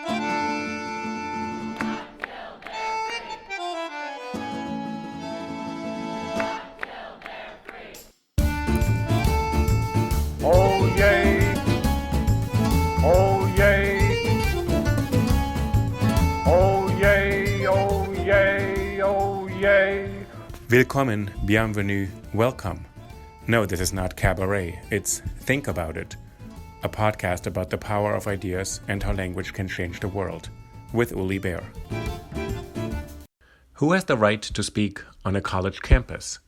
Oh yay, oh yay, oh yay, oh yay, oh yay. Willkommen, bienvenue, welcome. No, this is not cabaret, it's Think About It, a podcast about the power of ideas and how language can change the world, with Uli Baer. Who has the right to speak on a college campus?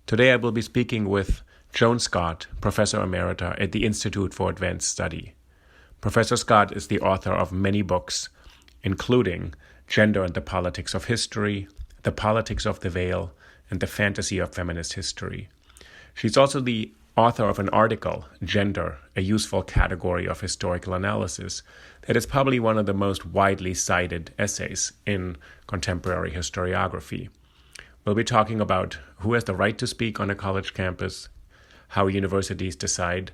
Today I will be speaking with Joan Scott, Professor Emerita at the Institute for Advanced Study. Professor Scott is the author of many books, including Gender and the Politics of History, The Politics of the Veil, and The Fantasy of Feminist History. She's also the author of an article, Gender, a Useful Category of Historical Analysis, that is probably one of the most widely cited essays in contemporary historiography. We'll be talking about who has the right to speak on a college campus, how universities decide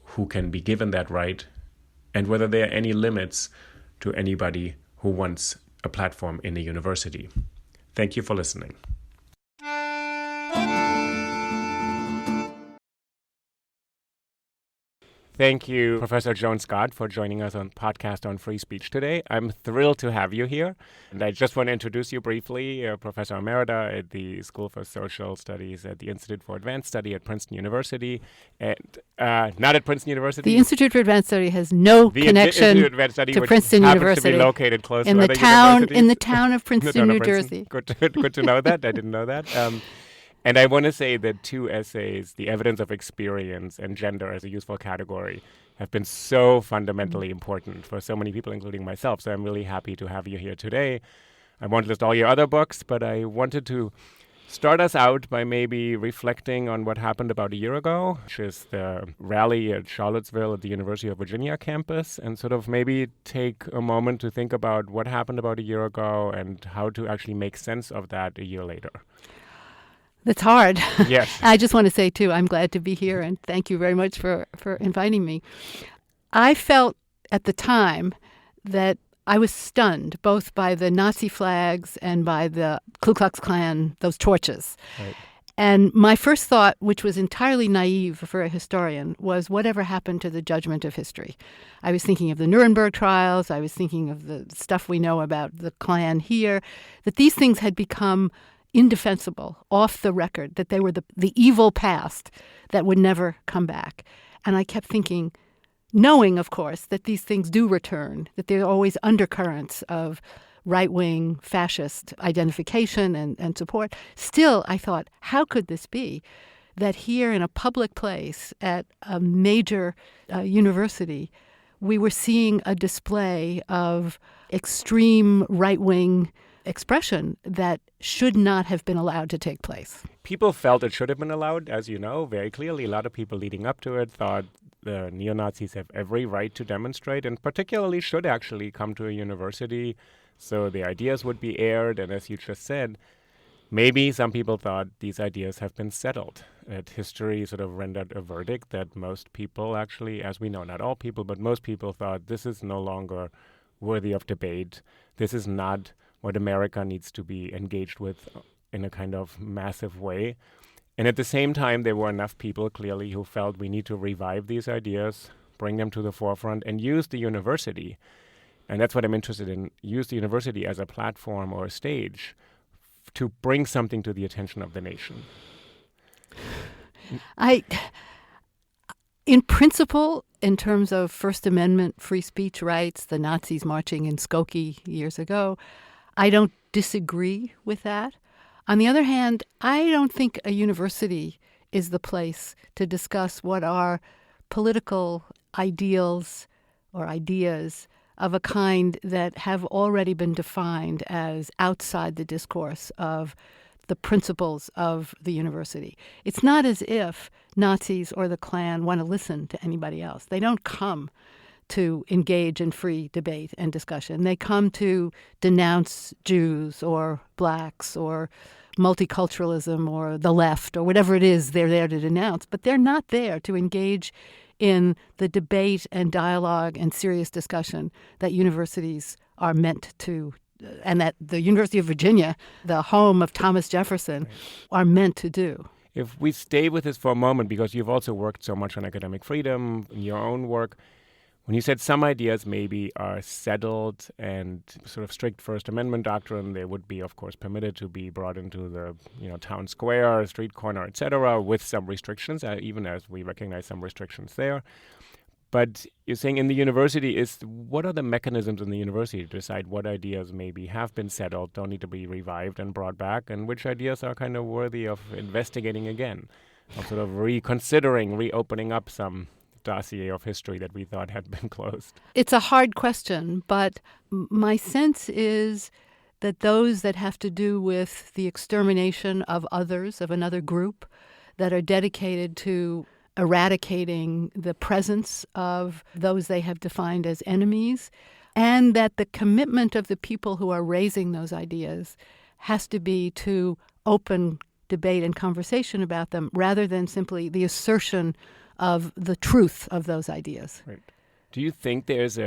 who can be given that right, and whether there are any limits to anybody who wants a platform in a university. Thank you for listening. Thank you, Professor Joan Scott, for joining us on podcast on free speech today. I'm thrilled to have you here. And I just want to introduce you briefly, Professor Emerita at the School for Social Studies at the Institute for Advanced Study at Princeton University. And not at Princeton University. The Institute for Advanced Study has no connection to Princeton University. To be located close in to the other town universities. in the town of Princeton, New Jersey. Good to know that. I didn't know that. And I want to say that two essays, The Evidence of Experience and Gender as a Useful Category, have been so fundamentally important for so many people, including myself. So I'm really happy to have you here today. I won't list all your other books, but I wanted to start us out by maybe reflecting on what happened about a year ago, which is the rally at Charlottesville at the University of Virginia campus, and sort of maybe take a moment to think about what happened about a year ago and how to actually make sense of that a year later. That's hard. Yes. I just want to say, too, I'm glad to be here, and thank you very much for inviting me. I felt at the time that I was stunned both by the Nazi flags and by the Ku Klux Klan, those torches. Right. And my first thought, which was entirely naive for a historian, was whatever happened to the judgment of history. I was thinking of the Nuremberg trials. I was thinking of the stuff we know about the Klan here, that these things had become indefensible, off the record, that they were the evil past that would never come back. And I kept thinking, knowing, of course, that these things do return, that there are always undercurrents of right-wing fascist identification and support. Still, I thought, how could this be that here in a public place at a major university, we were seeing a display of extreme right-wing expression that should not have been allowed to take place. People felt it should have been allowed, as you know, very clearly. A lot of people leading up to it thought the neo-Nazis have every right to demonstrate and particularly should actually come to a university so the ideas would be aired. And as you just said, maybe some people thought these ideas have been settled, that history sort of rendered a verdict that most people actually, as we know, not all people, but most people thought this is no longer worthy of debate. This is not what America needs to be engaged with in a kind of massive way. And at the same time, there were enough people clearly who felt we need to revive these ideas, bring them to the forefront, and use the university. And that's what I'm interested in, use the university as a platform or a stage to bring something to the attention of the nation. In principle, in terms of First Amendment free speech rights, the Nazis marching in Skokie years ago, I don't disagree with that. On the other hand, I don't think a university is the place to discuss what are political ideals or ideas of a kind that have already been defined as outside the discourse of the principles of the university. It's not as if Nazis or the Klan want to listen to anybody else. They don't come to engage in free debate and discussion. They come to denounce Jews or blacks or multiculturalism or the left or whatever it is they're there to denounce. But they're not there to engage in the debate and dialogue and serious discussion that universities are meant to, and that the University of Virginia, the home of Thomas Jefferson, are meant to do. If we stay with this for a moment, because you've also worked so much on academic freedom in your own work, when you said some ideas maybe are settled and sort of strict First Amendment doctrine, they would be, of course, permitted to be brought into the town square, street corner, etc., with some restrictions, even as we recognize some restrictions there. But you're saying in the university, what are the mechanisms in the university to decide what ideas maybe have been settled, don't need to be revived and brought back, and which ideas are kind of worthy of investigating again, of sort of reconsidering, reopening up some dossier of history that we thought had been closed? It's a hard question, but my sense is that those that have to do with the extermination of others, of another group, that are dedicated to eradicating the presence of those they have defined as enemies, and that the commitment of the people who are raising those ideas has to be to open debate and conversation about them rather than simply the assertion of the truth of those ideas. Right. Do you think there's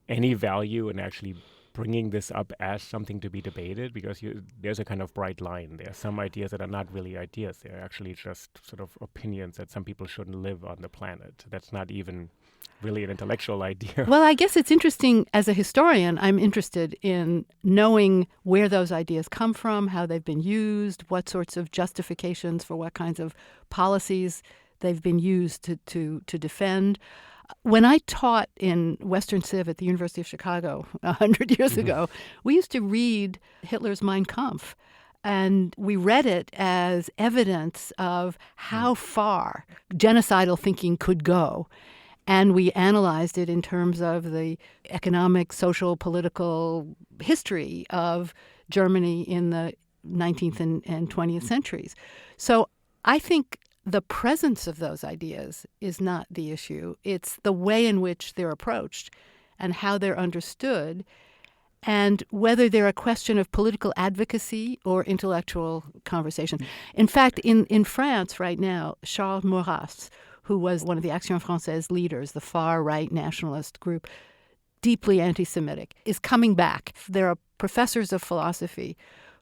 any value in actually bringing this up as something to be debated? Because there's a kind of bright line. There are some ideas that are not really ideas. They're actually just sort of opinions that some people shouldn't live on the planet. That's not even really an intellectual idea. Well, I guess it's interesting. As a historian, I'm interested in knowing where those ideas come from, how they've been used, what sorts of justifications for what kinds of policies they've been used to defend. When I taught in Western Civ at the University of Chicago 100 years ago, we used to read Hitler's Mein Kampf, and we read it as evidence of how far genocidal thinking could go. And we analyzed it in terms of the economic, social, political history of Germany in the 19th and 20th centuries. So I think the presence of those ideas is not the issue. It's the way in which they're approached and how they're understood, and whether they're a question of political advocacy or intellectual conversation. In fact, in France right now, Charles Maurras, who was one of the Action Française leaders, the far-right nationalist group, deeply anti-Semitic, is coming back. There are professors of philosophy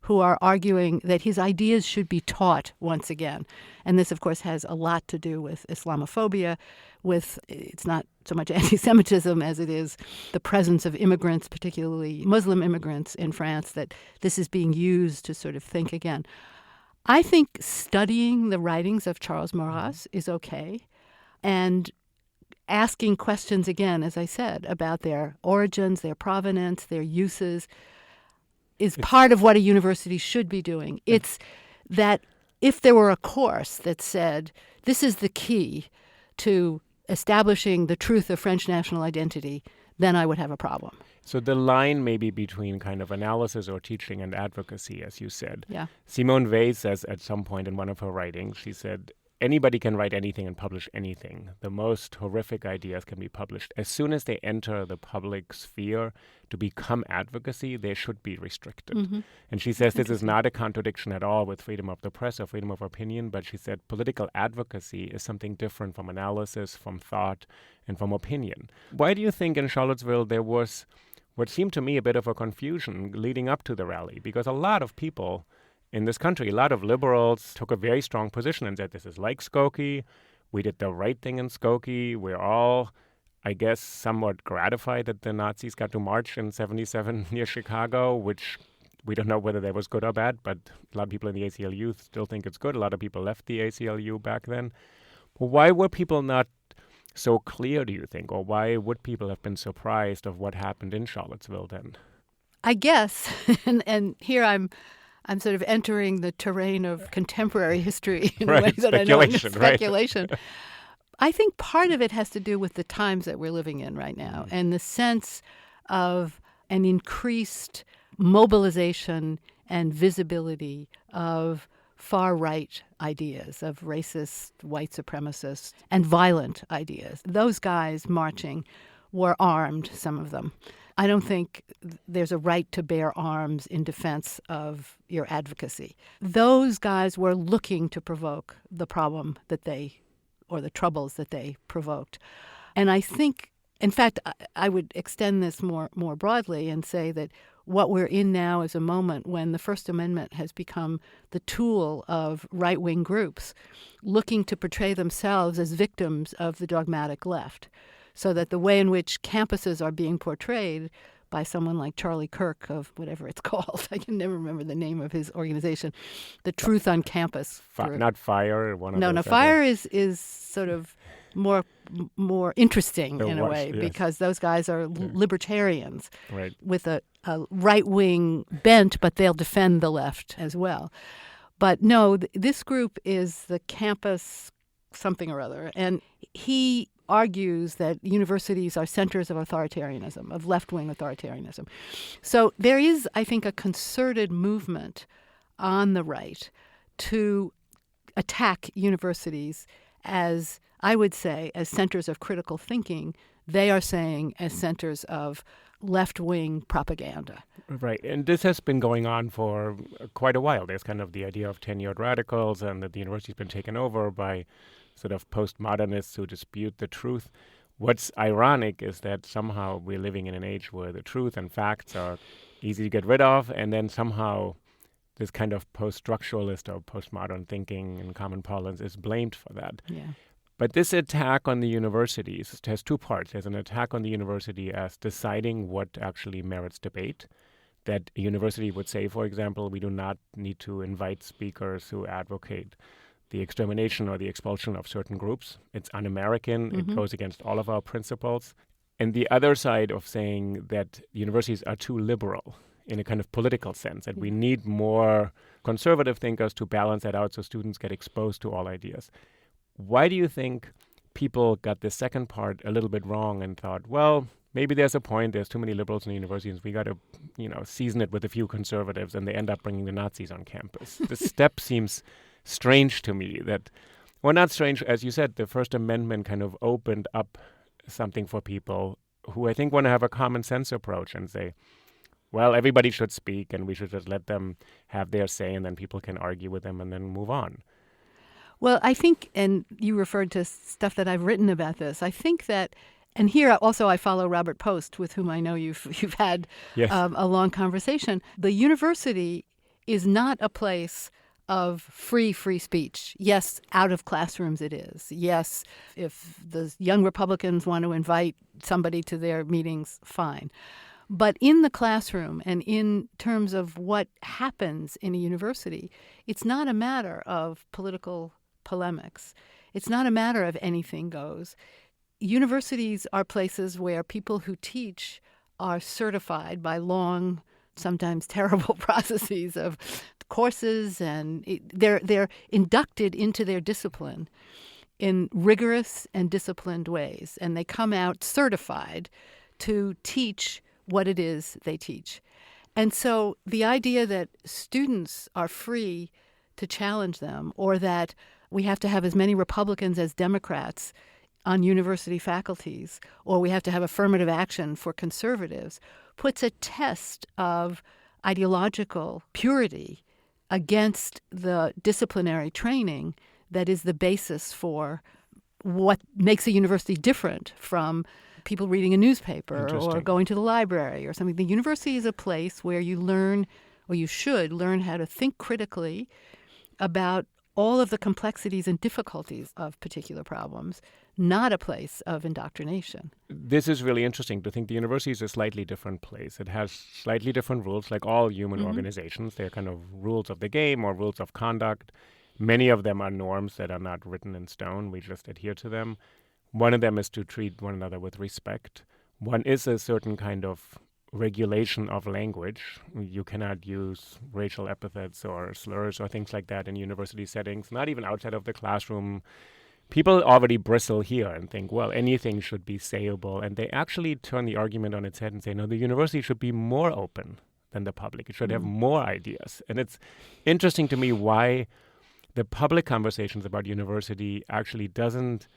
who are arguing that his ideas should be taught once again. And this, of course, has a lot to do with Islamophobia, it's not so much anti-Semitism as it is the presence of immigrants, particularly Muslim immigrants in France, that this is being used to sort of think again. I think studying the writings of Charles Maurras is okay, and asking questions again, as I said, about their origins, their provenance, their uses, is part of what a university should be doing. It's that if there were a course that said, this is the key to establishing the truth of French national identity, then I would have a problem. So the line maybe between kind of analysis or teaching and advocacy, as you said. Yeah. Simone Weil says at some point in one of her writings, she said, anybody can write anything and publish anything. The most horrific ideas can be published. As soon as they enter the public sphere to become advocacy, they should be restricted. Mm-hmm. And she says this is not a contradiction at all with freedom of the press or freedom of opinion, but she said political advocacy is something different from analysis, from thought, and from opinion. Why do you think in Charlottesville there was what seemed to me a bit of a confusion leading up to the rally? Because a lot of people in this country, a lot of liberals took a very strong position and said, this is like Skokie. We did the right thing in Skokie. We're all, I guess, somewhat gratified that the Nazis got to march in 1977 near Chicago, which we don't know whether that was good or bad, but a lot of people in the ACLU still think it's good. A lot of people left the ACLU back then. But why were people not so clear, do you think? Or why would people have been surprised of what happened in Charlottesville then? I guess, and here I'm sort of entering the terrain of contemporary history in a way that I know is speculation. Right. I think part of it has to do with the times that we're living in right now and the sense of an increased mobilization and visibility of far-right ideas, of racist, white supremacist, and violent ideas. Those guys marching were armed, some of them. I don't think there's a right to bear arms in defense of your advocacy. Those guys were looking to provoke the problem that they or the troubles that they provoked. And I think, in fact, I would extend this more broadly and say that what we're in now is a moment when the First Amendment has become the tool of right-wing groups looking to portray themselves as victims of the dogmatic left. So that the way in which campuses are being portrayed by someone like Charlie Kirk of whatever it's called, I can never remember the name of his organization, the Truth on Campus. Not FIRE? No, FIRE is sort of more interesting in a way, yes. because those guys are libertarians right. with a right-wing bent, but they'll defend the left as well. But no, this group is the campus something or other, and he argues that universities are centers of authoritarianism, of left-wing authoritarianism. So there is, I think, a concerted movement on the right to attack universities as, I would say, as centers of critical thinking. They are saying as centers of left-wing propaganda. Right, and this has been going on for quite a while. There's kind of the idea of tenured radicals, and that the university's been taken over by sort of postmodernists who dispute the truth. What's ironic is that somehow we're living in an age where the truth and facts are easy to get rid of, and then somehow this kind of post-structuralist or postmodern thinking in common parlance is blamed for that. Yeah. But this attack on the universities has two parts. There's an attack on the university as deciding what actually merits debate. That a university would say, for example, we do not need to invite speakers who advocate the extermination or the expulsion of certain groups. It's un-American. Mm-hmm. It goes against all of our principles. And the other side of saying that universities are too liberal in a kind of political sense, that we need more conservative thinkers to balance that out so students get exposed to all ideas. Why do you think people got the second part a little bit wrong and thought, well, maybe there's a point, there's too many liberals in the universities, we got to, season it with a few conservatives, and they end up bringing the Nazis on campus? The step seems strange to me that, well, not strange, as you said, the First Amendment kind of opened up something for people who I think want to have a common sense approach and say, well, everybody should speak and we should just let them have their say and then people can argue with them and then move on. Well, I think, and you referred to stuff that I've written about this, I think that, and here also I follow Robert Post, with whom I know you've had yes. A long conversation. The university is not a place of free speech. Yes, out of classrooms it is. Yes, if the young Republicans want to invite somebody to their meetings, fine. But in the classroom and in terms of what happens in a university, it's not a matter of political polemics. It's not a matter of anything goes. Universities are places where people who teach are certified by long, sometimes terrible processes of courses, and they're inducted into their discipline in rigorous and disciplined ways, and they come out certified to teach what it is they teach. And so the idea that students are free to challenge them, or that we have to have as many Republicans as Democrats on university faculties, or we have to have affirmative action for conservatives, puts a test of ideological purity against the disciplinary training that is the basis for what makes a university different from people reading a newspaper or going to the library or something. The university is a place where you learn, or you should learn, how to think critically about all of the complexities and difficulties of particular problems, not a place of indoctrination. This is really interesting to think the university is a slightly different place. It has slightly different rules, like all human organizations. They're kind of rules of the game or rules of conduct. Many of them are norms that are not written in stone. We just adhere to them. One of them is to treat one another with respect. One is a certain kind of regulation of language. You cannot use racial epithets or slurs or things like that in university settings, not even outside of the classroom. People already bristle here and think, well, anything should be sayable. And they actually turn the argument on its head and say, no, the university should be more open than the public. It should have more ideas. And it's interesting to me why the public conversations about university actually doesn't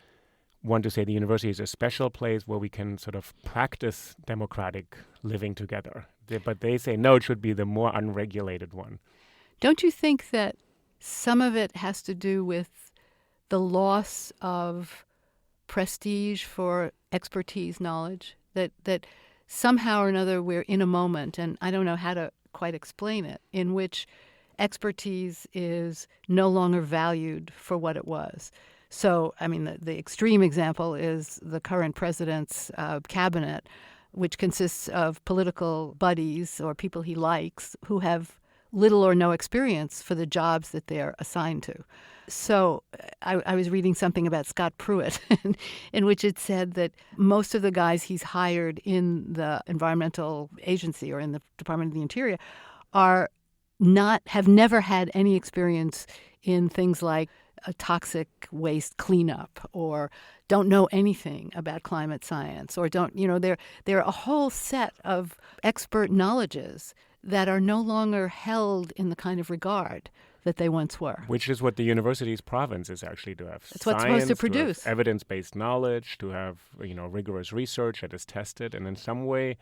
want to say the university is a special place where we can sort of practice democratic living together. But they say, no, it should be the more unregulated one. Don't you think that some of it has to do with the loss of prestige for expertise, knowledge, that somehow or another we're in a moment, and I don't know how to quite explain it, in which expertise is no longer valued for what it was. So, I mean, the extreme example is the current president's cabinet, which consists of political buddies or people he likes who have little or no experience for the jobs that they're assigned to. So I was reading something about Scott Pruitt in which it said that most of the guys he's hired in the environmental agency or in the Department of the Interior have never had any experience in things like a toxic waste cleanup, or don't know anything about climate science, or there are a whole set of expert knowledges that are no longer held in the kind of regard that they once were. Which is what the university's province is actually, to have That's what's supposed to produce. To have evidence-based knowledge, to have rigorous research that is tested, and in some way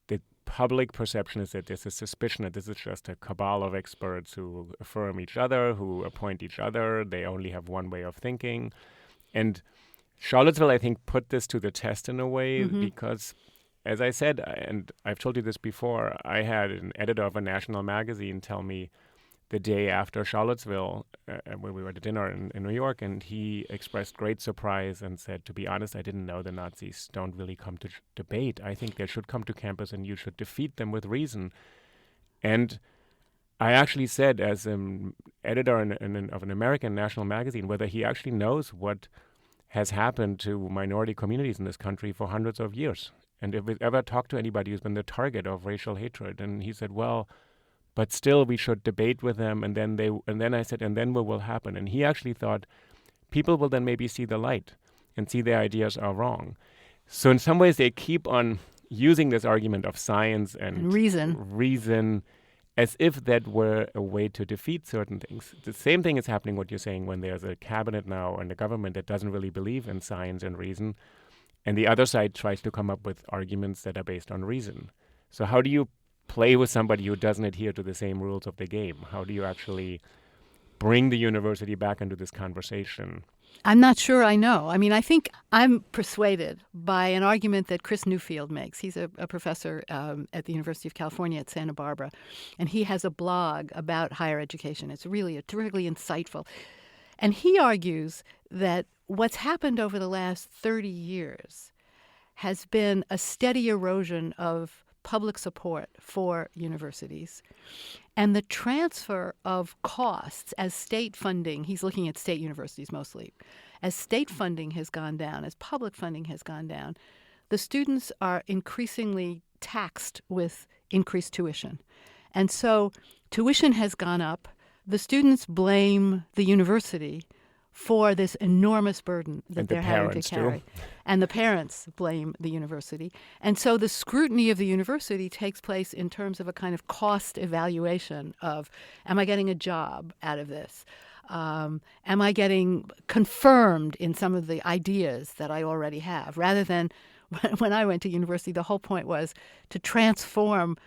the public perception is that there's a suspicion that this is just a cabal of experts who affirm each other, who appoint each other. They only have one way of thinking. And Charlottesville, I think, put this to the test in a way because, as I said, and I've told you this before, I had an editor of a national magazine tell me the day after Charlottesville, when we were at dinner in New York, and he expressed great surprise and said, to be honest, I didn't know the Nazis don't really come to debate. I think they should come to campus and you should defeat them with reason. And I actually said, as an editor of an American national magazine, whether he actually knows what has happened to minority communities in this country for hundreds of years. And if we ever talked to anybody who's been the target of racial hatred, and he said, well, but still we should debate with them, and then I said, and then what will happen? And he actually thought people will then maybe see the light and see their ideas are wrong. So in some ways they keep on using this argument of science and reason as if that were a way to defeat certain things. The same thing is happening, what you're saying, when there's a cabinet now and a government that doesn't really believe in science and reason, and the other side tries to come up with arguments that are based on reason. So how do you play with somebody who doesn't adhere to the same rules of the game? How do you actually bring the university back into this conversation? I'm not sure I know. I mean, I think I'm persuaded by an argument that Chris Newfield makes. He's a professor at the University of California at Santa Barbara, and he has a blog about higher education. It's really terrifically insightful. And he argues that what's happened over the last 30 years has been a steady erosion of public support for universities, and the transfer of costs as state funding, he's looking at state universities mostly, as state funding has gone down, as public funding has gone down, the students are increasingly taxed with increased tuition. And so tuition has gone up. The students blame the university for this enormous burden that they're having to carry. And the parents blame the university. And so the scrutiny of the university takes place in terms of a kind of cost evaluation of, am I getting a job out of this? Am I getting confirmed in some of the ideas that I already have? Rather than, when I went to university, the whole point was to transform,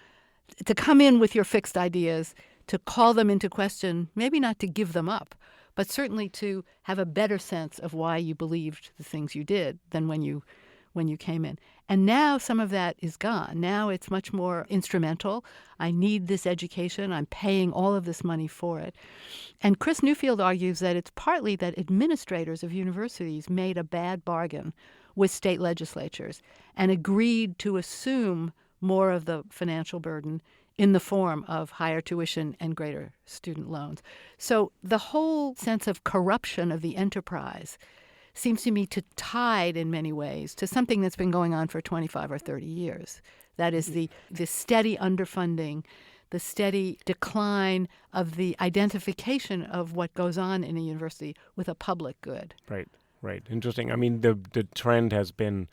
to come in with your fixed ideas, to call them into question, maybe not to give them up, but certainly to have a better sense of why you believed the things you did than when you came in. And now some of that is gone. Now it's much more instrumental. I need this education. I'm paying all of this money for it. And Chris Newfield argues that it's partly that administrators of universities made a bad bargain with state legislatures and agreed to assume more of the financial burden in the form of higher tuition and greater student loans. So the whole sense of corruption of the enterprise seems to me to tied in many ways to something that's been going on for 25 or 30 years. That is the steady underfunding, the steady decline of the identification of what goes on in a university with a public good. Right. Interesting. I mean, the trend has been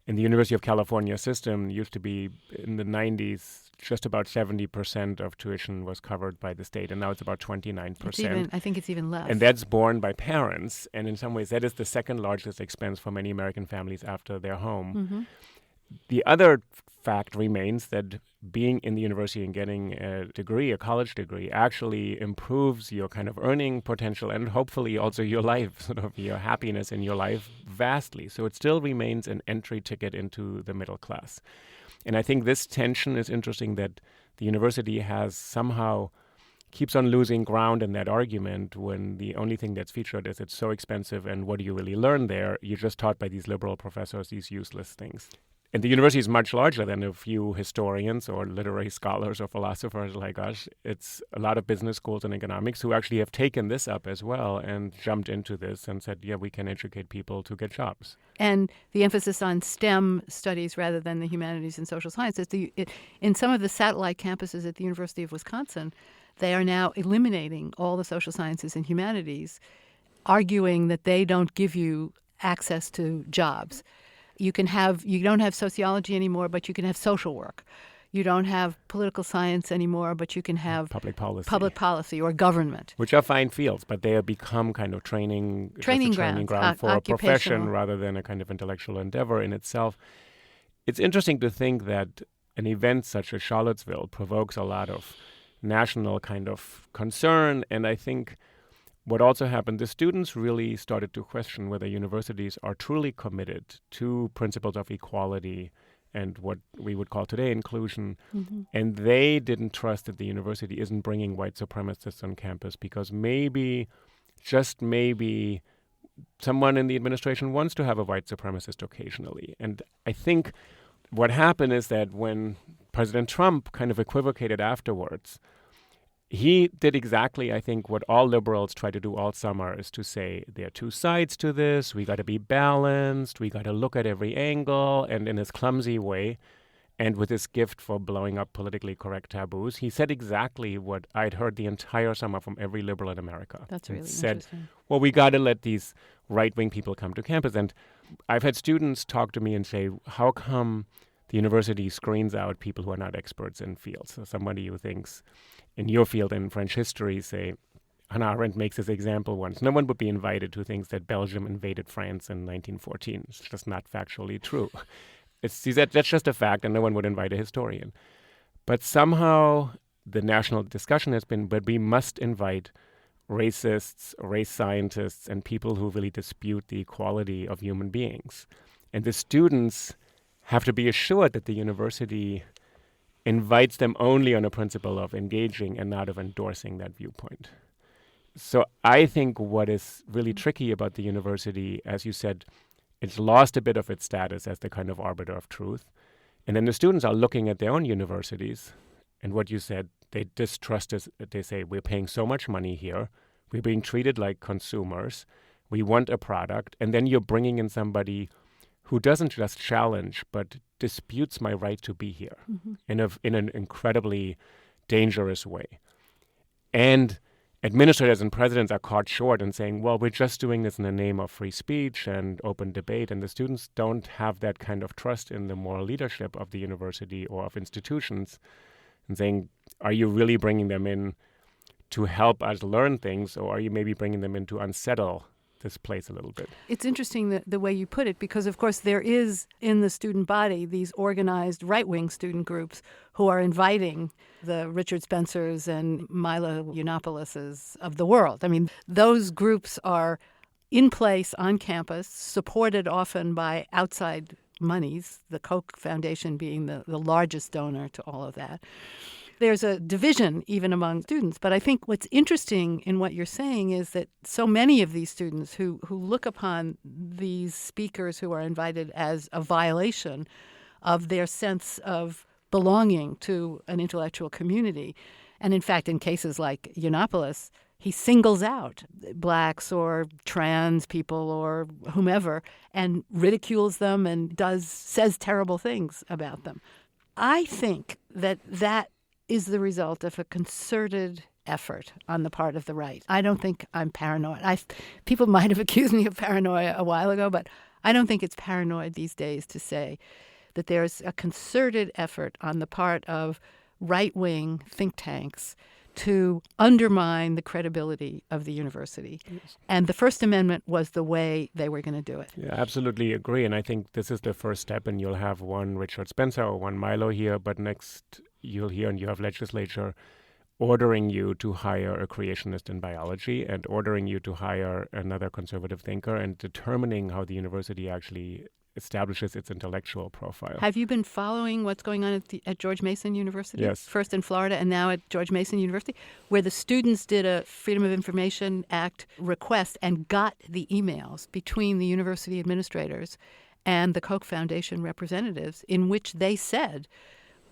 in the University of California system, used to be in the 90s, just about 70% of tuition was covered by the state, and now it's about 29%. I think it's even less. And that's borne by parents, and in some ways that is the second largest expense for many American families after their home. The other fact remains that being in the university and getting a degree, a college degree, actually improves your kind of earning potential and hopefully also your life, sort of your happiness in your life vastly. So it still remains an entry ticket into the middle class. And I think this tension is interesting, that the university has somehow keeps on losing ground in that argument when the only thing that's featured is it's so expensive and what do you really learn there? You're just taught by these liberal professors these useless things. And the university is much larger than a few historians or literary scholars or philosophers like us. It's a lot of business schools and economics who actually have taken this up as well and jumped into this and said, yeah, we can educate people to get jobs. And the emphasis on STEM studies rather than the humanities and social sciences. In some of the satellite campuses at the University of Wisconsin, they are now eliminating all the social sciences and humanities, arguing that they don't give you access to jobs. You don't have sociology anymore, but you can have social work. You don't have political science anymore, but you can have public policy or government. Which are fine fields, but they have become kind of training ground for a profession rather than a kind of intellectual endeavor in itself. It's interesting to think that an event such as Charlottesville provokes a lot of national kind of concern, and I think what also happened, the students really started to question whether universities are truly committed to principles of equality and what we would call today inclusion. Mm-hmm. And they didn't trust that the university isn't bringing white supremacists on campus because maybe, just maybe, someone in the administration wants to have a white supremacist occasionally. And I think what happened is that when President Trump kind of equivocated afterwards, he did exactly, I think, what all liberals try to do all summer, is to say there are two sides to this. We got to be balanced. We got to look at every angle. And in his clumsy way, and with his gift for blowing up politically correct taboos, he said exactly what I'd heard the entire summer from every liberal in America. That's really interesting. Said, well, we got to let these right-wing people come to campus. And I've had students talk to me and say, how come the university screens out people who are not experts in fields? So somebody who thinks in your field in French history, say, Hannah Arendt makes this example once. No one would be invited who thinks that Belgium invaded France in 1914. It's just not factually true. That's just a fact, and no one would invite a historian. But somehow the national discussion has been, but we must invite racists, race scientists, and people who really dispute the equality of human beings. And the students have to be assured that the university invites them only on a principle of engaging and not of endorsing that viewpoint. So I think what is really tricky about the university, as you said, it's lost a bit of its status as the kind of arbiter of truth. And then the students are looking at their own universities. And what you said, they distrust us. They say, we're paying so much money here. We're being treated like consumers. We want a product. And then you're bringing in somebody who doesn't just challenge, but disputes my right to be here in an incredibly dangerous way. And administrators and presidents are caught short in saying, well, we're just doing this in the name of free speech and open debate, and the students don't have that kind of trust in the moral leadership of the university or of institutions, and saying, are you really bringing them in to help us learn things, or are you maybe bringing them in to unsettle this place a little bit? It's interesting the way you put it, because, of course, there is in the student body these organized right-wing student groups who are inviting the Richard Spencers and Milo Yiannopoulos of the world. I mean, those groups are in place on campus, supported often by outside monies, the Koch Foundation being the largest donor to all of that. There's a division even among students. But I think what's interesting in what you're saying is that so many of these students who look upon these speakers who are invited as a violation of their sense of belonging to an intellectual community. And in fact, in cases like Yiannopoulos, he singles out blacks or trans people or whomever and ridicules them and says terrible things about them. I think that is the result of a concerted effort on the part of the right. I don't think I'm paranoid. People might have accused me of paranoia a while ago, but I don't think it's paranoid these days to say that there's a concerted effort on the part of right-wing think tanks to undermine the credibility of the university. Yes. And the First Amendment was the way they were going to do it. Yeah, absolutely agree. And I think this is the first step, and you'll have one Richard Spencer or one Milo here, but next you'll hear and you have legislature ordering you to hire a creationist in biology and ordering you to hire another conservative thinker and determining how the university actually establishes its intellectual profile. Have you been following what's going on at George Mason University? Yes. First in Florida and now at George Mason University, where the students did a Freedom of Information Act request and got the emails between the university administrators and the Koch Foundation representatives in which they said,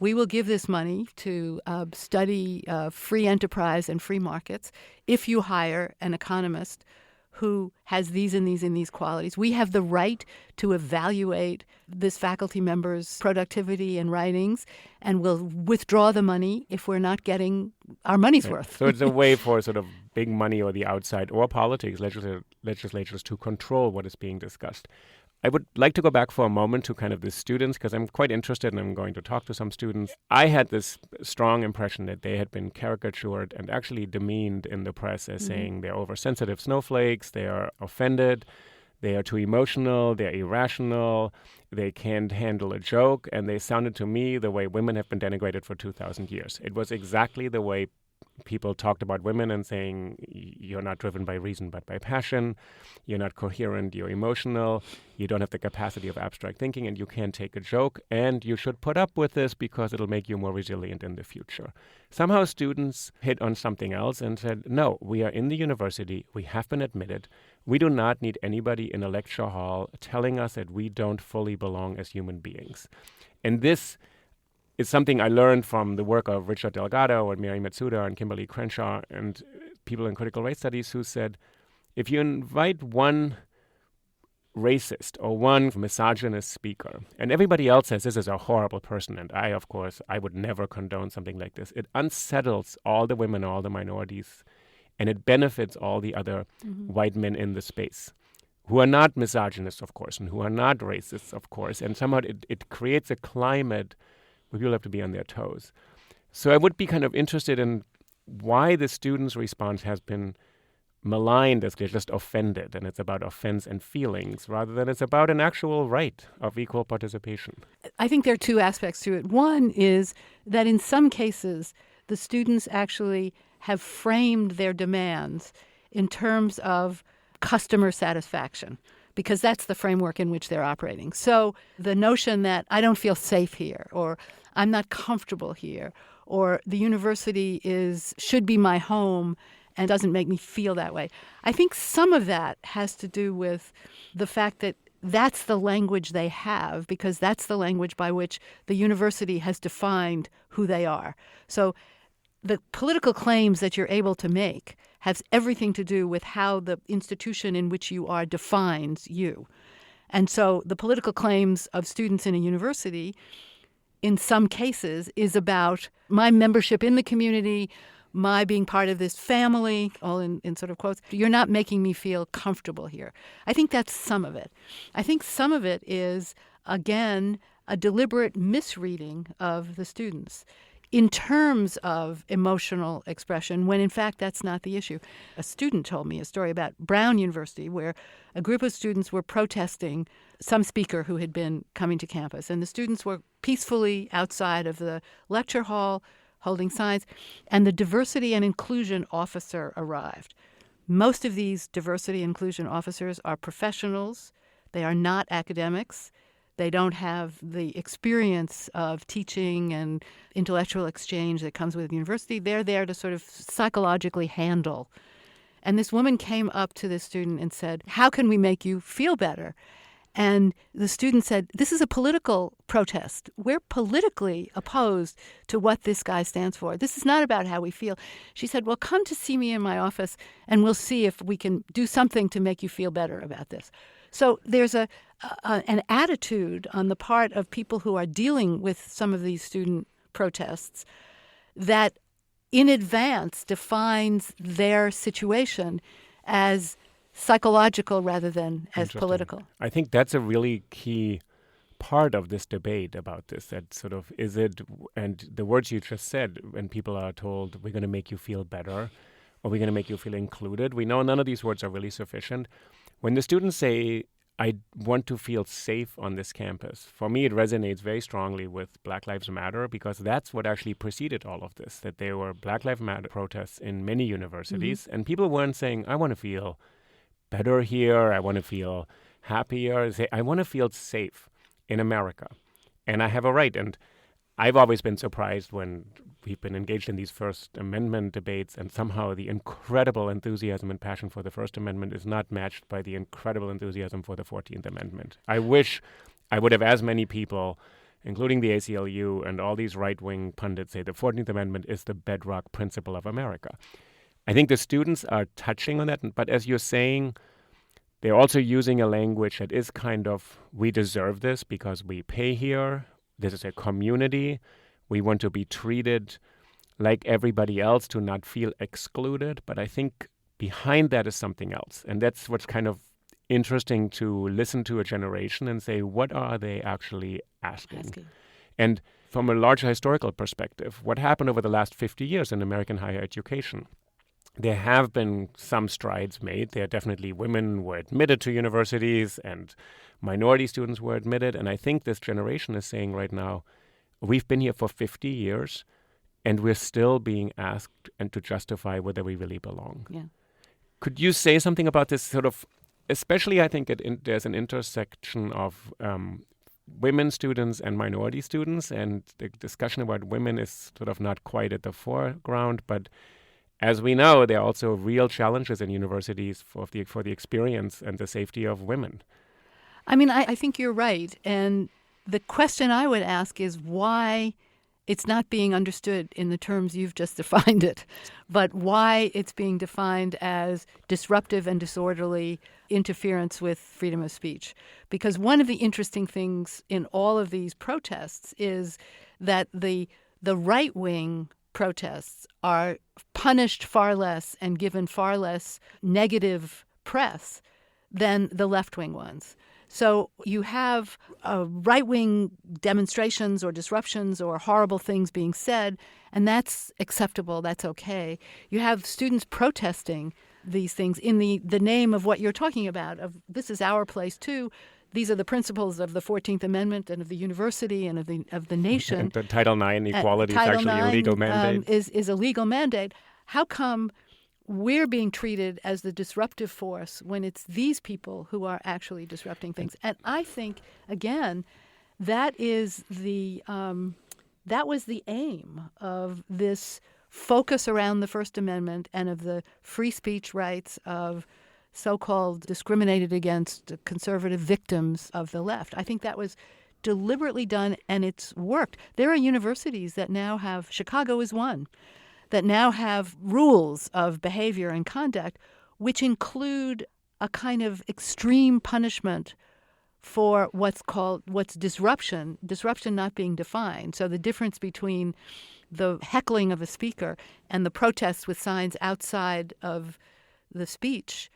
we will give this money to study free enterprise and free markets if you hire an economist who has these and these and these qualities. We have the right to evaluate this faculty member's productivity and writings, and we'll withdraw the money if we're not getting our money's worth. So it's a way for sort of big money or the outside or politics, legislatures to control what is being discussed. I would like to go back for a moment to kind of the students, because I'm quite interested and I'm going to talk to some students. I had this strong impression that they had been caricatured and actually demeaned in the press as saying they're oversensitive snowflakes, they are offended, they are too emotional, they're irrational, they can't handle a joke, and they sounded to me the way women have been denigrated for 2,000 years. It was exactly the way people talked about women and saying, you're not driven by reason but by passion, you're not coherent, you're emotional, you don't have the capacity of abstract thinking, and you can't take a joke, and you should put up with this because it'll make you more resilient in the future. Somehow students hit on something else and said, no, we are in the university, we have been admitted, we do not need anybody in a lecture hall telling us that we don't fully belong as human beings. And this is something I learned from the work of Richard Delgado and Mary Matsuda and Kimberly Crenshaw and people in critical race studies who said, if you invite one racist or one misogynist speaker, and everybody else says this is a horrible person, and I would never condone something like this, it unsettles all the women, all the minorities, and it benefits all the other white men in the space, who are not misogynists, of course, and who are not racists, of course, and somehow it creates a climate where people have to be on their toes. So I would be kind of interested in why the students' response has been maligned as they're just offended, and it's about offense and feelings rather than it's about an actual right of equal participation. I think there are two aspects to it. One is that in some cases, the students actually have framed their demands in terms of customer satisfaction, because that's the framework in which they're operating. So the notion that I don't feel safe here, or I'm not comfortable here, or the university should be my home and doesn't make me feel that way. I think some of that has to do with the fact that that's the language they have, because that's the language by which the university has defined who they are. So the political claims that you're able to make has everything to do with how the institution in which you are defines you. And so the political claims of students in a university, in some cases, is about my membership in the community, my being part of this family, all in sort of quotes. You're not making me feel comfortable here. I think that's some of it. I think some of it is, again, a deliberate misreading of the students in terms of emotional expression, when in fact that's not the issue. A student told me a story about Brown University where a group of students were protesting some speaker who had been coming to campus, and the students were peacefully outside of the lecture hall holding signs, and the diversity and inclusion officer arrived. Most of these diversity and inclusion officers are professionals. They are not academics. They don't have the experience of teaching and intellectual exchange that comes with the university. They're there to sort of psychologically handle. And this woman came up to this student and said, how can we make you feel better? And the student said, this is a political protest. We're politically opposed to what this guy stands for. This is not about how we feel. She said, well, come to see me in my office and we'll see if we can do something to make you feel better about this. So there's an attitude on the part of people who are dealing with some of these student protests that in advance defines their situation as psychological rather than as political. I think that's a really key part of this debate about this, that sort of is it, and the words you just said, when people are told we're going to make you feel better or we're going to make you feel included, we know none of these words are really sufficient. When the students say, I want to feel safe on this campus, for me it resonates very strongly with Black Lives Matter, because that's what actually preceded all of this, that there were Black Lives Matter protests in many universities, and people weren't saying, I want to feel better here, I want to feel happier, I want to feel safe in America, and I have a right. And I've always been surprised when we've been engaged in these First Amendment debates, and somehow the incredible enthusiasm and passion for the First Amendment is not matched by the incredible enthusiasm for the 14th Amendment. I wish I would have as many people, including the ACLU and all these right-wing pundits, say the 14th Amendment is the bedrock principle of America. I think the students are touching on that, but as you're saying, they're also using a language that is kind of, we deserve this because we pay here. This is a community. We want to be treated like everybody else, to not feel excluded. But I think behind that is something else. And that's what's kind of interesting, to listen to a generation and say, what are they actually asking? And from a larger historical perspective, what happened over the last 50 years in American higher education? There have been some strides made. There are definitely women were admitted to universities and minority students were admitted. And I think this generation is saying right now, we've been here for 50 years and we're still being asked and to justify whether we really belong. Yeah. Could you say something about this sort of, especially I think there's an intersection of women students and minority students, and the discussion about women is sort of not quite at the foreground, but as we know, there are also real challenges in universities for the experience and the safety of women. I mean, I think you're right. And the question I would ask is why it's not being understood in the terms you've just defined it, but why it's being defined as disruptive and disorderly interference with freedom of speech. Because one of the interesting things in all of these protests is that the right-wing protests are punished far less and given far less negative press than the left-wing ones. So you have right-wing demonstrations or disruptions or horrible things being said, and that's acceptable, that's okay. You have students protesting these things in the name of what you're talking about, of this is our place too. These are the principles of the 14th Amendment and of the university and of the nation. And the Title IX equality is actually a legal mandate. Is a legal mandate. How come we're being treated as the disruptive force when it's these people who are actually disrupting things? And I think, again, that was the aim of this focus around the First Amendment and of the free speech rights of so-called discriminated against conservative victims of the left. I think that was deliberately done, and it's worked. There are universities that now have, Chicago is one, that now have rules of behavior and conduct which include a kind of extreme punishment for what's disruption not being defined. So the difference between the heckling of a speaker and the protests with signs outside of the speech,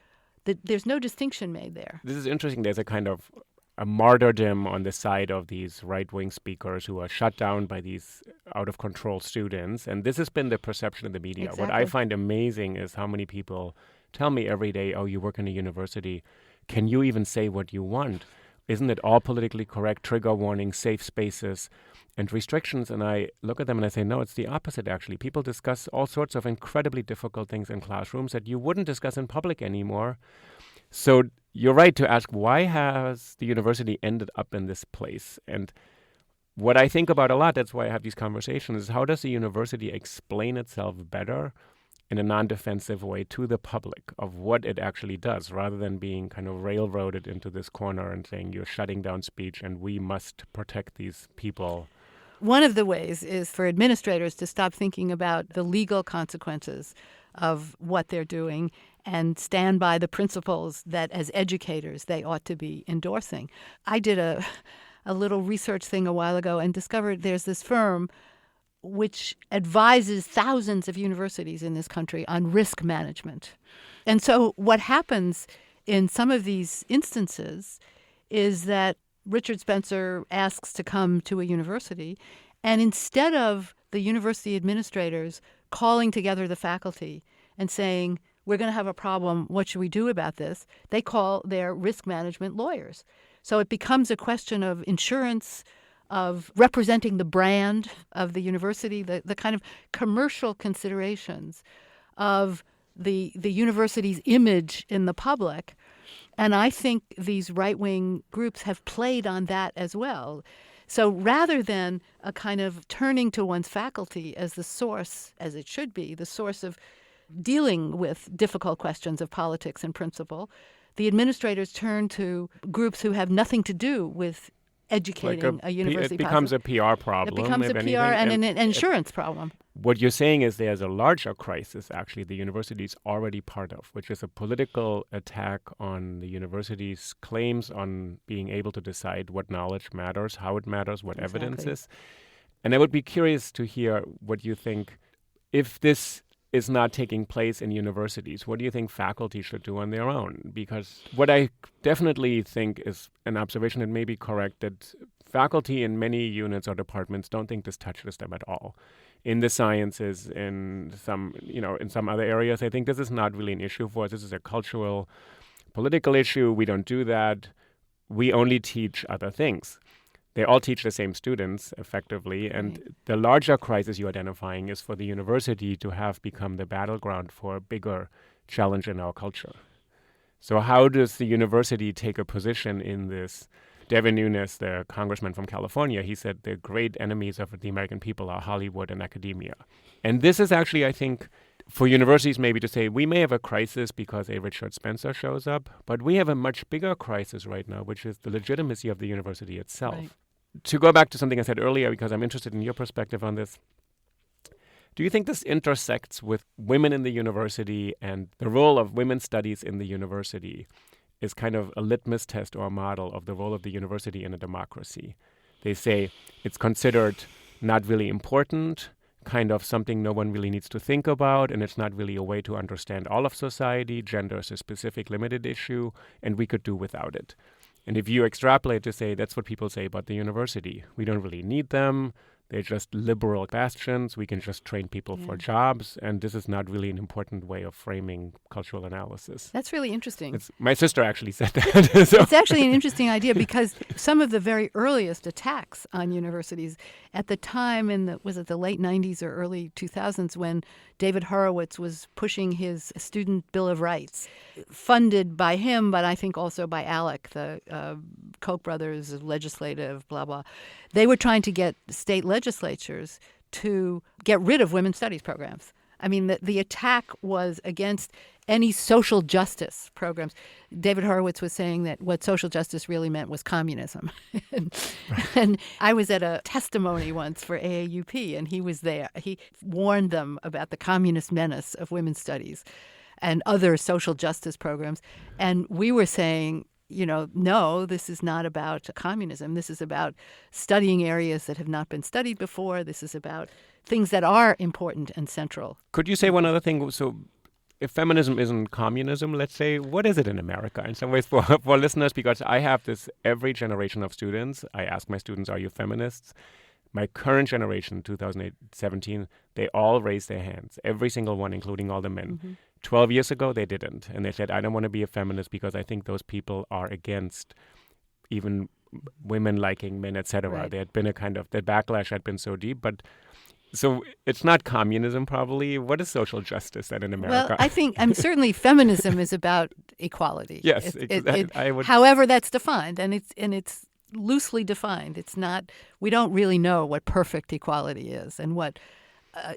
there's no distinction made there. This is interesting. There's a kind of a martyrdom on the side of these right-wing speakers who are shut down by these out-of-control students. And this has been the perception in the media. Exactly. What I find amazing is how many people tell me every day, oh, you work in a university. Can you even say what you want? Isn't it all politically correct, trigger warning, safe spaces, and restrictions? And I look at them and I say, no, it's the opposite, actually. People discuss all sorts of incredibly difficult things in classrooms that you wouldn't discuss in public anymore. So you're right to ask, why has the university ended up in this place? And what I think about a lot, that's why I have these conversations, is how does the university explain itself better in a non-defensive way to the public of what it actually does, rather than being kind of railroaded into this corner and saying you're shutting down speech and we must protect these people. One of the ways is for administrators to stop thinking about the legal consequences of what they're doing and stand by the principles that as educators they ought to be endorsing. I did a little research thing a while ago and discovered there's this firm which advises thousands of universities in this country on risk management. And so what happens in some of these instances is that Richard Spencer asks to come to a university, and instead of the university administrators calling together the faculty and saying, we're going to have a problem, what should we do about this? They call their risk management lawyers. So it becomes a question of insurance, of representing the brand of the university, the kind of commercial considerations of the university's image in the public. And I think these right-wing groups have played on that as well. So rather than a kind of turning to one's faculty as the source, as it should be, the source of dealing with difficult questions of politics and principle, the administrators turn to groups who have nothing to do with educating a university. It becomes a PR problem. It becomes a PR and an insurance problem. What you're saying is there's a larger crisis, actually, the university is already part of, which is a political attack on the university's claims on being able to decide what knowledge matters, how it matters, what evidence is. And I would be curious to hear what you think. If this is not taking place in universities, what do you think faculty should do on their own? Because what I definitely think is an observation that may be correct, that faculty in many units or departments don't think this touches them at all. In the sciences, in some other areas, I think this is not really an issue for us. This is a cultural, political issue. We don't do that. We only teach other things. They all teach the same students, effectively, and the larger crisis you're identifying is for the university to have become the battleground for a bigger challenge in our culture. So how does the university take a position in this? Devin Nunes, the congressman from California, he said the great enemies of the American people are Hollywood and academia. And this is actually, I think, for universities maybe to say, we may have a crisis because a Richard Spencer shows up, but we have a much bigger crisis right now, which is the legitimacy of the university itself. Right. To go back to something I said earlier, because I'm interested in your perspective on this, do you think this intersects with women in the university and the role of women's studies in the university is kind of a litmus test or a model of the role of the university in a democracy? They say it's considered not really important, kind of something no one really needs to think about, and it's not really a way to understand all of society. Gender is a specific limited issue, and we could do without it. And if you extrapolate to say that's what people say about the university, we don't really need them. They're just liberal bastions. We can just train people for jobs. And this is not really an important way of framing cultural analysis. That's really interesting. My sister actually said that. So. It's actually an interesting idea because some of the very earliest attacks on universities at the time was it the late 90s or early 2000s when David Horowitz was pushing his Student Bill of Rights, funded by him, but I think also by ALEC, the Koch brothers, legislative, blah, blah. They were trying to get state legislatures to get rid of women's studies programs. I mean, the attack was against any social justice programs. David Horowitz was saying that what social justice really meant was communism. And I was at a testimony once for AAUP, and he was there. He warned them about the communist menace of women's studies and other social justice programs. And we were saying, no, this is not about communism. This is about studying areas that have not been studied before. This is about things that are important and central. Could you say one other thing? So if feminism isn't communism, let's say, what is it in America? In some ways for listeners, because I have this every generation of students. I ask my students, are you feminists? My current generation, 2017, they all raised their hands, every single one, including all the men. Mm-hmm. 12 years ago, they didn't. And they said, I don't want to be a feminist because I think those people are against even women liking men, etc. Right. There had been a kind of, the backlash had been so deep. But so it's not communism, probably. What is social justice then in America? Well, I think, certainly feminism is about equality. Yes, however that's defined. And it's loosely defined. It's not, we don't really know what perfect equality is and what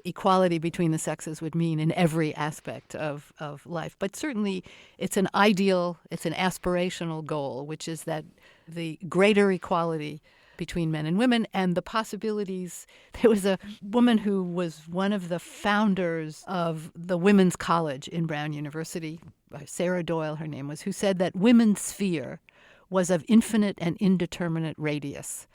equality between the sexes would mean in every aspect of life. But certainly it's an ideal, it's an aspirational goal, which is that the greater equality between men and women and the possibilities. There was a woman who was one of the founders of the Women's College in Brown University, Sarah Doyle, her name was, who said that women's sphere was of infinite and indeterminate radius.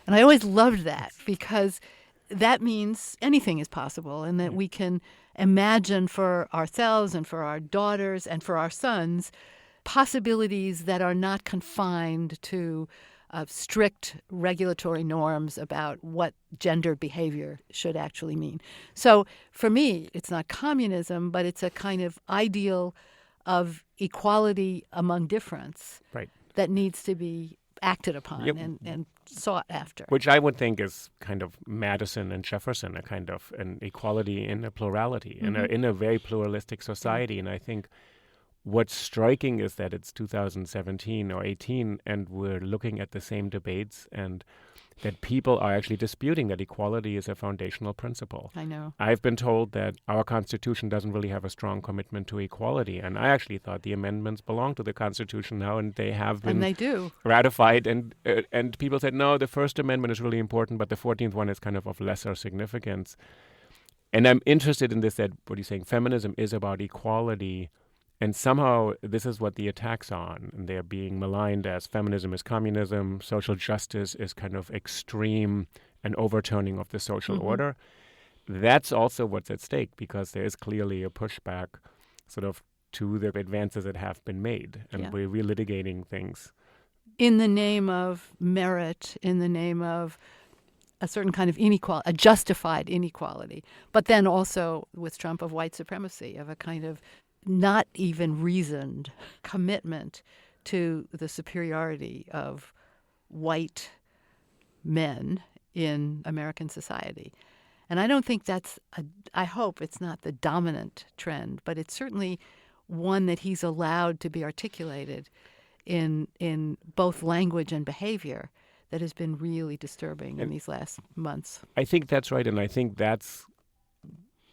And I always loved that because that means anything is possible and that we can imagine for ourselves and for our daughters and for our sons possibilities that are not confined to strict regulatory norms about what gendered behavior should actually mean. So for me, it's not communism, but it's a kind of ideal of equality among difference that needs to be acted upon and sought after. Which I would think is kind of Madison and Jefferson, a kind of an equality in a plurality, in a very pluralistic society. And I think what's striking is that it's 2017 or 18 and we're looking at the same debates and that people are actually disputing that equality is a foundational principle. I know. I've been told that our Constitution doesn't really have a strong commitment to equality. And I actually thought the amendments belong to the Constitution now, and they have been ratified. And people said, no, the First Amendment is really important, but the 14th one is kind of lesser significance. And I'm interested in this, that what you're saying, feminism is about equality. And somehow this is what the attacks on, and they're being maligned as feminism is communism, social justice is kind of extreme and overturning of the social order. That's also what's at stake, because there is clearly a pushback sort of to the advances that have been made, and we're relitigating things. In the name of merit, in the name of a certain kind of inequality, a justified inequality, but then also with Trump of white supremacy, of a kind of not even reasoned commitment to the superiority of white men in American society. And I don't think I hope it's not the dominant trend, but it's certainly one that he's allowed to be articulated in both language and behavior that has been really disturbing in these last months. I think that's right, and I think that's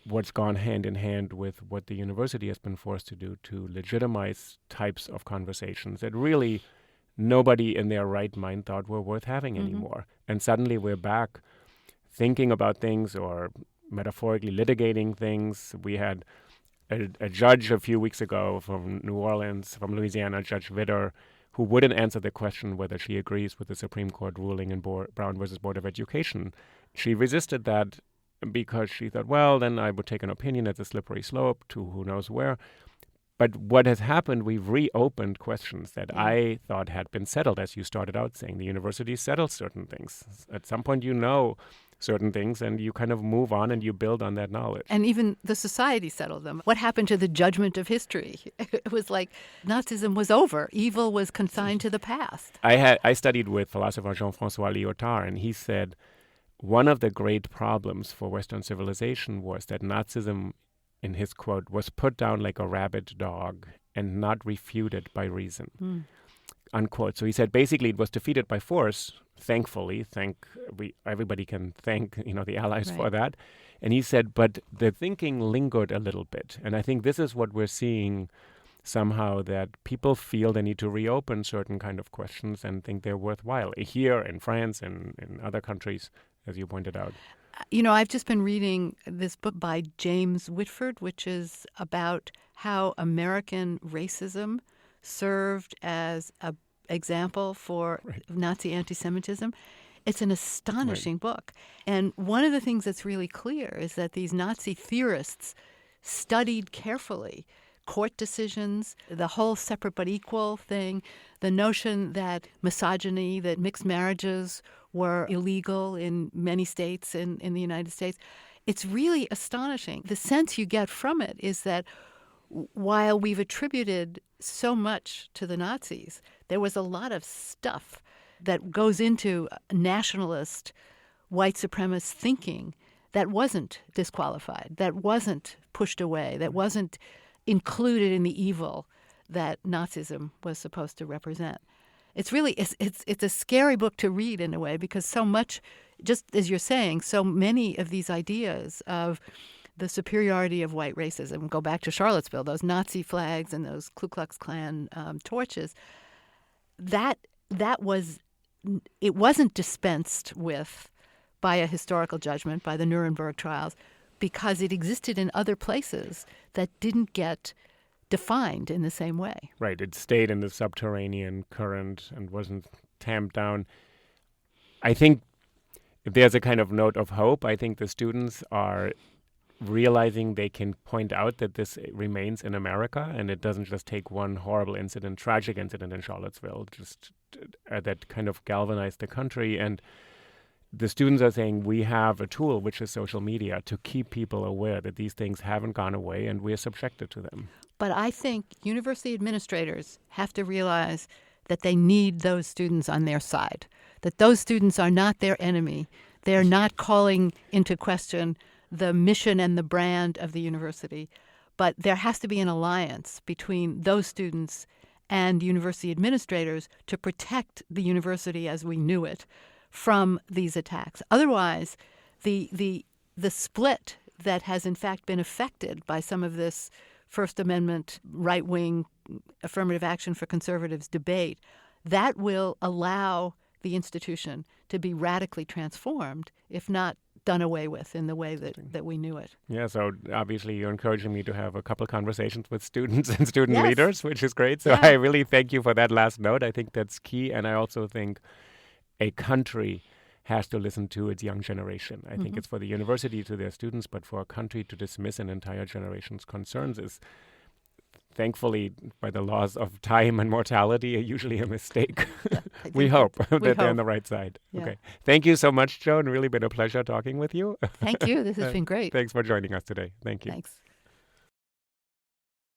what's gone hand in hand with what the university has been forced to do to legitimize types of conversations that really nobody in their right mind thought were worth having anymore. And suddenly we're back thinking about things or metaphorically litigating things. We had a judge a few weeks ago from New Orleans, from Louisiana, Judge Vitter, who wouldn't answer the question whether she agrees with the Supreme Court ruling in Brown versus Board of Education. She resisted that because she thought, well, then I would take an opinion at a slippery slope to who knows where. But what has happened, we've reopened questions that I thought had been settled, as you started out saying. The university settles certain things. At some point you know certain things and you kind of move on and you build on that knowledge. And even the society settled them. What happened to the judgment of history? It was like Nazism was over. Evil was consigned to the past. I studied with philosopher Jean-François Lyotard, and he said one of the great problems for Western civilization was that Nazism, in his quote, was put down like a rabid dog and not refuted by reason, unquote. So he said basically it was defeated by force. Thankfully, everybody can thank the Allies for that. And he said, but the thinking lingered a little bit. And I think this is what we're seeing somehow, that people feel they need to reopen certain kind of questions and think they're worthwhile. Here in France and in other countries, as you pointed out. I've just been reading this book by James Whitford, which is about how American racism served as an example for Nazi anti-Semitism. It's an astonishing book. And one of the things that's really clear is that these Nazi theorists studied carefully court decisions, the whole separate but equal thing, the notion that misogyny, that mixed marriages were illegal in many states in the United States. It's really astonishing. The sense you get from it is that while we've attributed so much to the Nazis, there was a lot of stuff that goes into nationalist, white supremacist thinking that wasn't disqualified, that wasn't pushed away, that wasn't included in the evil that Nazism was supposed to represent. It's really it's a scary book to read in a way, because so much, just as you're saying, so many of these ideas of the superiority of white racism go back to Charlottesville, those Nazi flags and those Ku Klux Klan torches. It wasn't dispensed with by a historical judgment, by the Nuremberg trials, because it existed in other places that didn't get defined in the same way. Right. It stayed in the subterranean current and wasn't tamped down. I think if there's a kind of note of hope, I think the students are realizing they can point out that this remains in America, and it doesn't just take one horrible incident, tragic incident in Charlottesville, just that kind of galvanized the country. And the students are saying we have a tool, which is social media, to keep people aware that these things haven't gone away and we're subjected to them. But I think university administrators have to realize that they need those students on their side, that those students are not their enemy. They're not calling into question the mission and the brand of the university. But there has to be an alliance between those students and university administrators to protect the university as we knew it from these attacks. Otherwise, the split that has in fact been affected by some of this First Amendment, right-wing, affirmative action for conservatives debate, that will allow the institution to be radically transformed, if not done away with in the way that we knew it. Yeah, so obviously you're encouraging me to have a couple conversations with students and student leaders, which is great. So I really thank you for that last note. I think that's key. And I also think a country has to listen to its young generation. I think it's for the university to their students, but for a country to dismiss an entire generation's concerns is, thankfully, by the laws of time and mortality, usually a mistake. We hope that they're on the right side. Yeah. Okay. Thank you so much, Joan. Really been a pleasure talking with you. Thank you. This has been great. Thanks for joining us today. Thank you. Thanks.